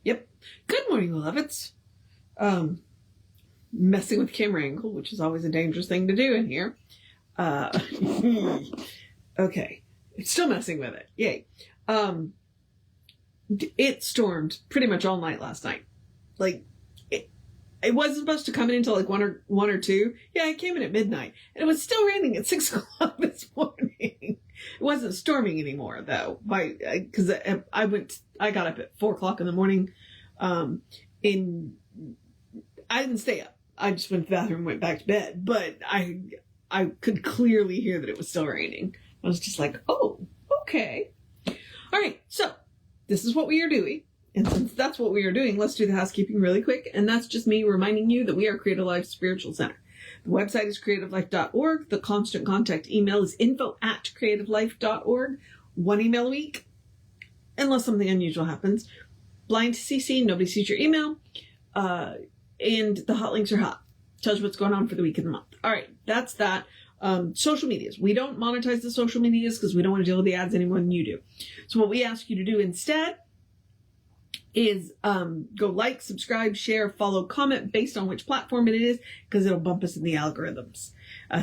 Yep. Good morning, beloveds. Messing with camera angle, which is always a dangerous thing to do in here. Okay. It's still messing with it. Yay. It stormed pretty much all night last night. Like, it wasn't supposed to come in until like 1 or 2. Yeah, it came in at midnight. And it was still raining at 6 o'clock this morning. It wasn't storming anymore, though. Because I got up at 4 o'clock in the morning. I didn't stay up. I just went to the bathroom and went back to bed. But I could clearly hear that it was still raining. I was just like, oh, okay. All right, so this is what we are doing. And since that's what we are doing, let's do the housekeeping really quick. And that's just me reminding you that we are Creative Life Spiritual Center. The website is creativelife.org. The constant contact email is info@creativelife.org. 1 email a week, unless something unusual happens. Blind to CC, nobody sees your email. And the hot links are hot. Tells you what's going on for the week and the month. All right, that's that. Social medias. We don't monetize the social medias because we don't want to deal with the ads any more than you do. So what we ask you to do instead is go like, subscribe, share, follow, comment based on which platform it is, because it'll bump us in the algorithms.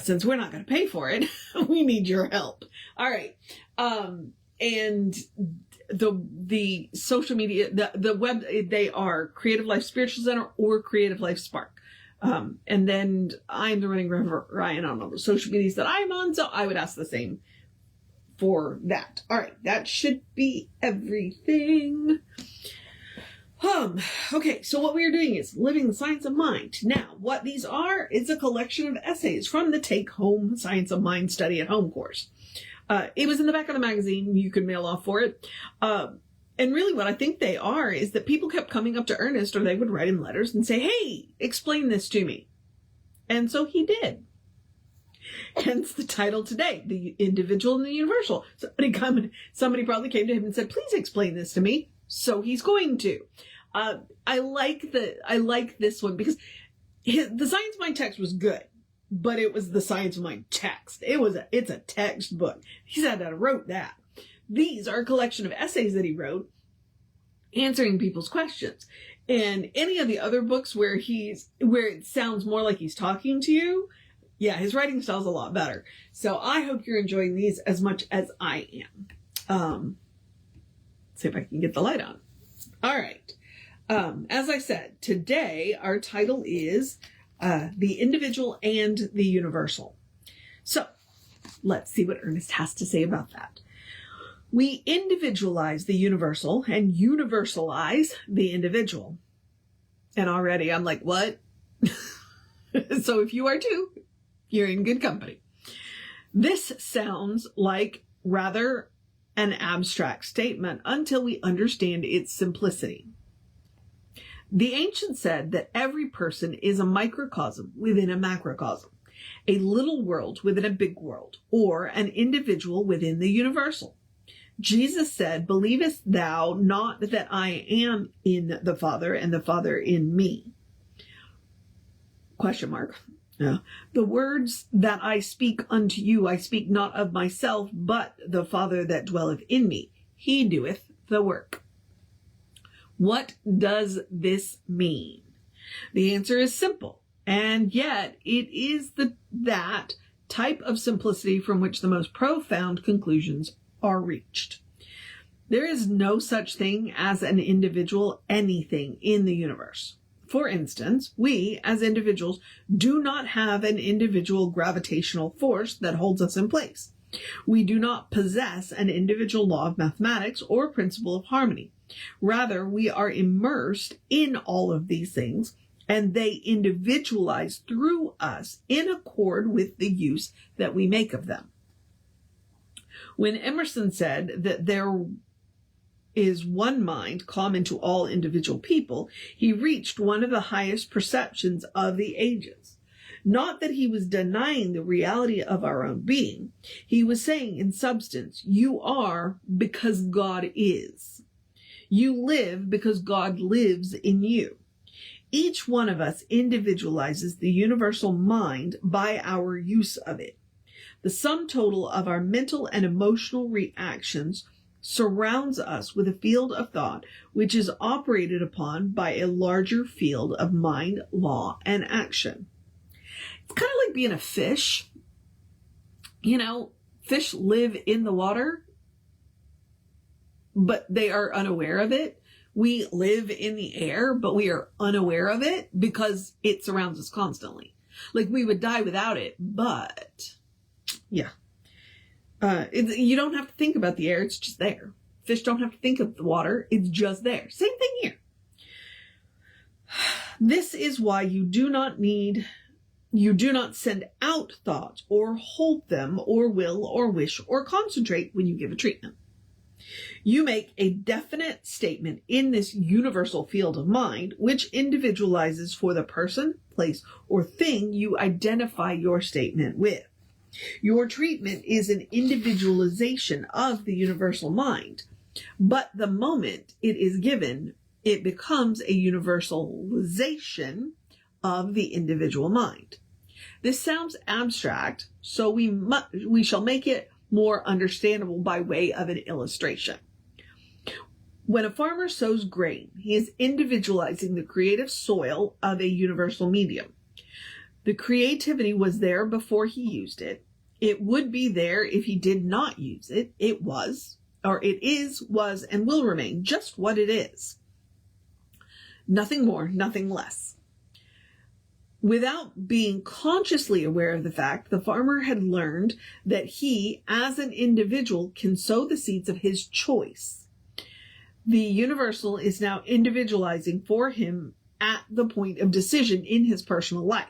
Since we're not going to pay for it, we need your help. All right. And the social media, the web, they are Creative Life Spiritual Center or Creative Life Spark. And then I'm the running Ryan on all the social medias that I'm on, so I would ask the same for that. All right, that should be everything. Okay, so what we are doing is Living the Science of Mind. Now, what these are is a collection of essays from the Take Home Science of Mind Study at Home course. It was in the back of the magazine. You could mail off for it. And really what I think they are is that people kept coming up to Ernest, or they would write him letters and say, hey, explain this to me. And so he did. Hence the title today, The Individual and the Universal. Somebody probably came to him and said, please explain this to me. So he's going to. I like this one because the Science of Mind text was good, but it was the Science of Mind text. It's a textbook. He said that I wrote that. These are a collection of essays that he wrote answering people's questions. And any of the other books where it sounds more like he's talking to you, yeah, his writing style's a lot better. So I hope you're enjoying these as much as I am. See if I can get the light on. All right. As I said, today our title is The Individual and the Universal. So let's see what Ernest has to say about that. We individualize the universal and universalize the individual. And already I'm like, what? So if you are too, you're in good company. This sounds like rather an abstract statement until we understand its simplicity. The ancients said that every person is a microcosm within a macrocosm, a little world within a big world, or an individual within the universal. Jesus said, believest thou not that I am in the Father and the Father in me? Question mark. Yeah. The words that I speak unto you, I speak not of myself, but the Father that dwelleth in me. He doeth the work. What does this mean? The answer is simple, and yet it is that type of simplicity from which the most profound conclusions are reached. There is no such thing as an individual anything in the universe. For instance, we, as individuals, do not have an individual gravitational force that holds us in place. We do not possess an individual law of mathematics or principle of harmony. Rather, we are immersed in all of these things, and they individualize through us in accord with the use that we make of them. When Emerson said that there is one mind common to all individual people, he reached one of the highest perceptions of the ages. Not that he was denying the reality of our own being. He was saying, in substance, you are because God is. You live because God lives in you. Each one of us individualizes the universal mind by our use of it. The sum total of our mental and emotional reactions surrounds us with a field of thought which is operated upon by a larger field of mind, law, and action. It's kind of like being a fish. Fish live in the water, but they are unaware of it. We live in the air, but we are unaware of it because it surrounds us constantly. Like we would die without it, but yeah. You don't have to think about the air. It's just there. Fish don't have to think of the water. It's just there. Same thing here. This is why you do not send out thoughts or hold them or will or wish or concentrate when you give a treatment. You make a definite statement in this universal field of mind, which individualizes for the person, place, or thing you identify your statement with. Your treatment is an individualization of the universal mind, but the moment it is given, it becomes a universalization of the individual mind. This sounds abstract, so we shall make it more understandable by way of an illustration. When a farmer sows grain, he is individualizing the creative soil of a universal medium. The creativity was there before he used it. It would be there if he did not use it. It was, and will remain just what it is. Nothing more, nothing less. Without being consciously aware of the fact, the farmer had learned that he, as an individual, can sow the seeds of his choice. The universal is now individualizing for him at the point of decision in his personal life.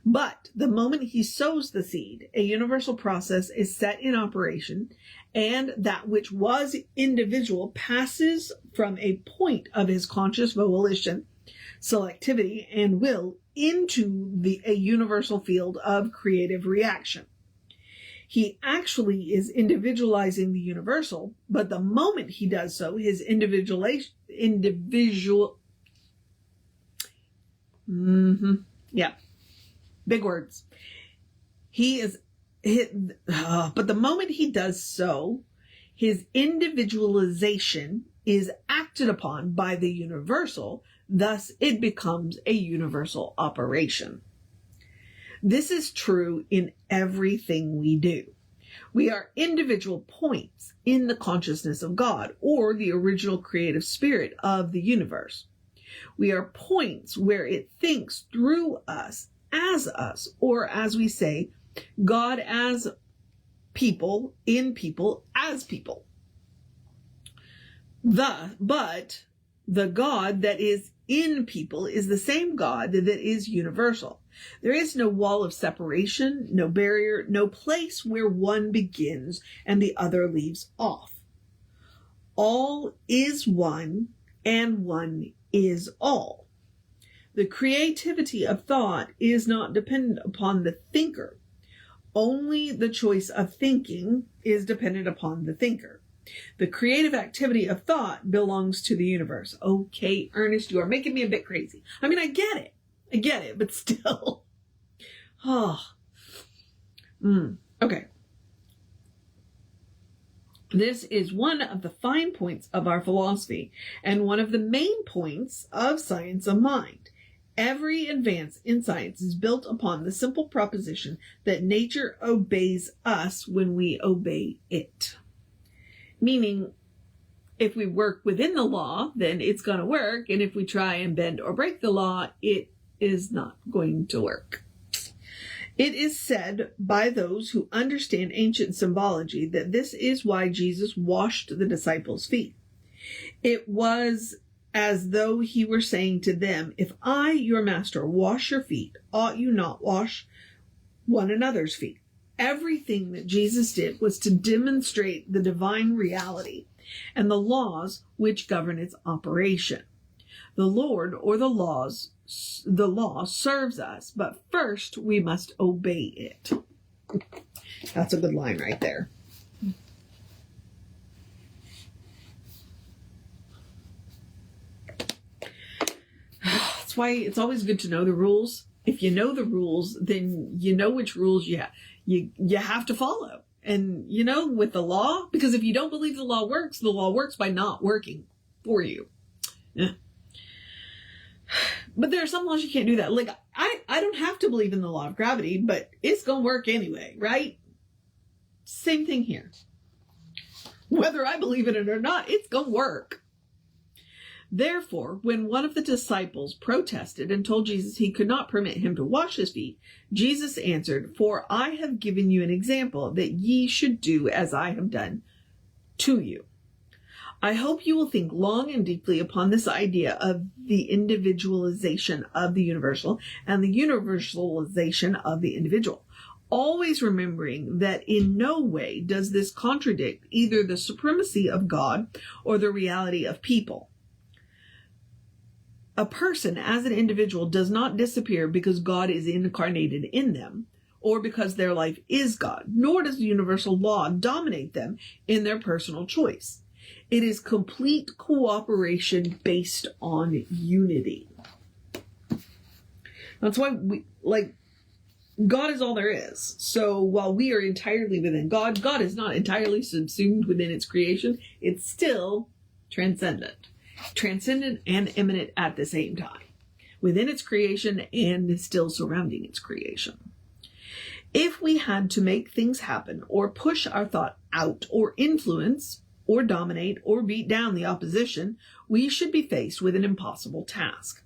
But the moment he sows the seed, a universal process is set in operation, and that which was individual passes from a point of his conscious volition, selectivity, and will into a universal field of creative reaction. He actually is individualizing the universal, but the moment he does so, his big words. But the moment he does so, his individualization is acted upon by the universal. Thus, it becomes a universal operation. This is true in everything we do. We are individual points in the consciousness of God, or the original creative spirit of the universe. We are points where it thinks through us, or as we say, God as people, in people, as people. But the God that is in people is the same God that is universal. There is no wall of separation, no barrier, no place where one begins and the other leaves off. All is one, and one is all. The creativity of thought is not dependent upon the thinker. Only the choice of thinking is dependent upon the thinker. The creative activity of thought belongs to the universe. Okay, Ernest, you are making me a bit crazy. I mean, I get it, but still. Okay. This is one of the fine points of our philosophy, and one of the main points of science of mind. Every advance in science is built upon the simple proposition that nature obeys us when we obey it. Meaning, if we work within the law, then it's going to work. And if we try and bend or break the law, it is not going to work. It is said by those who understand ancient symbology that this is why Jesus washed the disciples' feet. It was as though he were saying to them, if I, your master, wash your feet, ought you not wash one another's feet? Everything that Jesus did was to demonstrate the divine reality and the laws which govern its operation. The Lord, or the law serves us, but first we must obey it. That's a good line right there. That's why it's always good to know the rules. If you know the rules, then you know which rules you have to follow. And, with the law, because if you don't believe the law works by not working for you. Yeah. But there are some laws you can't do that. Like, I don't have to believe in the law of gravity, but it's going to work anyway, right? Same thing here. Whether I believe in it or not, it's going to work. Therefore, when one of the disciples protested and told Jesus he could not permit him to wash his feet, Jesus answered, "For I have given you an example that ye should do as I have done to you." I hope you will think long and deeply upon this idea of the individualization of the universal and the universalization of the individual, always remembering that in no way does this contradict either the supremacy of God or the reality of people. A person as an individual does not disappear because God is incarnated in them or because their life is God, nor does the universal law dominate them in their personal choice. It is complete cooperation based on unity. That's why God is all there is. So while we are entirely within God, God is not entirely subsumed within its creation. It's still transcendent and immanent at the same time, within its creation and still surrounding its creation. If we had to make things happen or push our thought out or influence or dominate or beat down the opposition, we should be faced with an impossible task.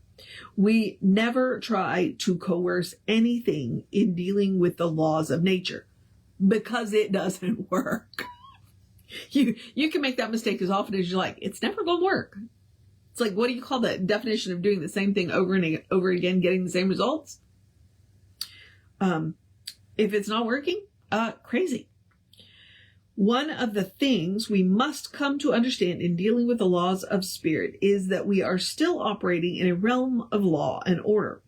We never try to coerce anything in dealing with the laws of nature because it doesn't work. You can make that mistake as often as you like. It's never going to work. It's like, what do you call that definition of doing the same thing over and over again, getting the same results? If it's not working, crazy. One of the things we must come to understand in dealing with the laws of spirit is that we are still operating in a realm of law and order.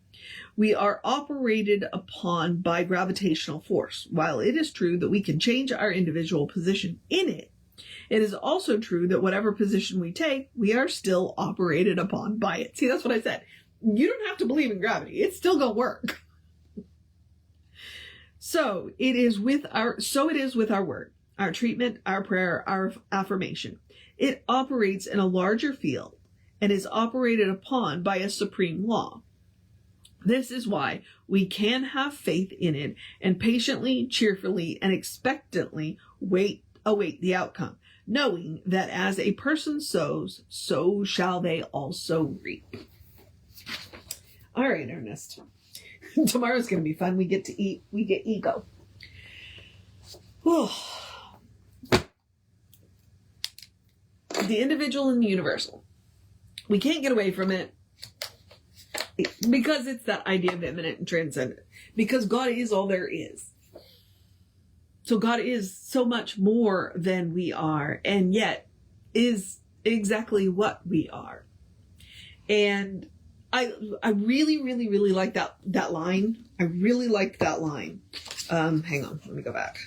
We are operated upon by gravitational force. While it is true that we can change our individual position in it, it is also true that whatever position we take, we are still operated upon by it. See, that's what I said. You don't have to believe in gravity. It's still going to work. So it is with our word, our treatment, our prayer, our affirmation. It operates in a larger field and is operated upon by a supreme law. This is why we can have faith in it and patiently, cheerfully, and expectantly await the outcome, knowing that as a person sows, so shall they also reap. All right, Ernest. Tomorrow's going to be fun. We get to eat. We get ego. The individual and the universal. We can't get away from it because it's that idea of immanent and transcendent. Because God is all there is. So God is so much more than we are, and yet is exactly what we are. And I really, really, really like that line. I really liked that line. Hang on, let me go back.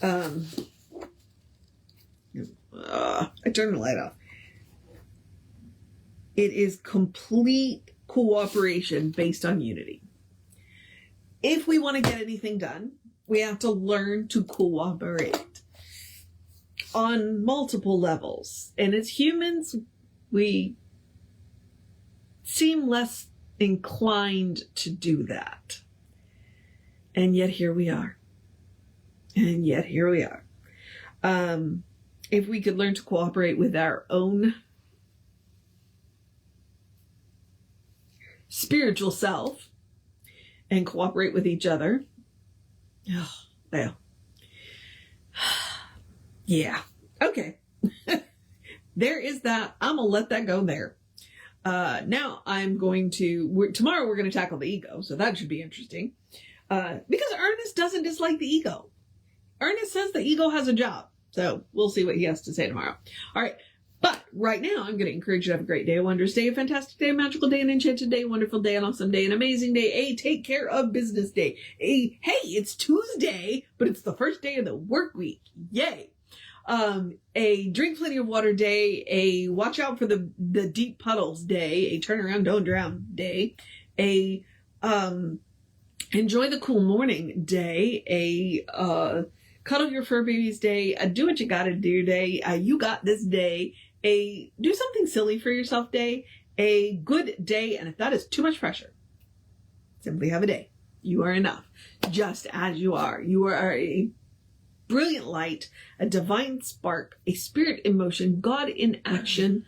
I turned the light off. It is complete cooperation based on unity. If we want to get anything done, we have to learn to cooperate on multiple levels. And as humans, we seem less inclined to do that. And yet here we are. If we could learn to cooperate with our own spiritual self and cooperate with each other, well, yeah, okay. There is that. I'm going to let that go there. Now tomorrow we're going to tackle the ego, so that should be interesting. Because Ernest doesn't dislike the ego. Ernest says the ego has a job. So we'll see what he has to say tomorrow. All right. But right now, I'm going to encourage you to have a great day, a wondrous day, a fantastic day, a magical day, an enchanted day, a wonderful day, an awesome day, an amazing day, a take care of business day, hey, it's Tuesday, but it's the first day of the work week. Yay. A drink plenty of water day, a watch out for the deep puddles day, a turn around, don't drown day, a enjoy the cool morning day, a cuddle your fur babies day, do what you gotta do day, you got this day, a do something silly for yourself day, a good day, and if that is too much pressure, simply have a day. You are enough, just as you are. You are a brilliant light, a divine spark, a spirit in motion, God in action,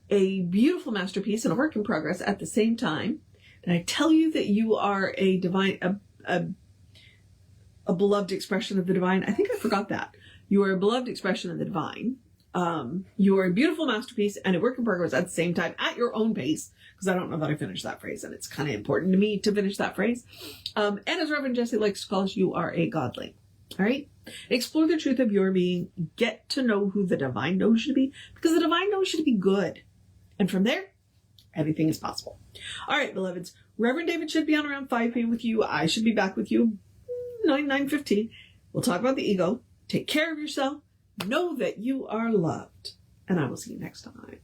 a beautiful masterpiece and a work in progress at the same time. And I tell you that you are a divine, a beloved expression of the divine. I think I forgot that. You are a beloved expression of the divine. You are a beautiful masterpiece and a work in progress at the same time, at your own pace, because I don't know that I finished that phrase, and it's kind of important to me to finish that phrase. And as Reverend Jesse likes to call us, you are a godling. All right? Explore the truth of your being. Get to know who the divine knows you to be, because the divine knows you to be good. And from there, anything is possible. All right, beloveds. Reverend David should be on around 5 p.m. with you. I should be back with you 9:15. We'll talk about the ego. Take care of yourself. Know that you are loved. And I will see you next time.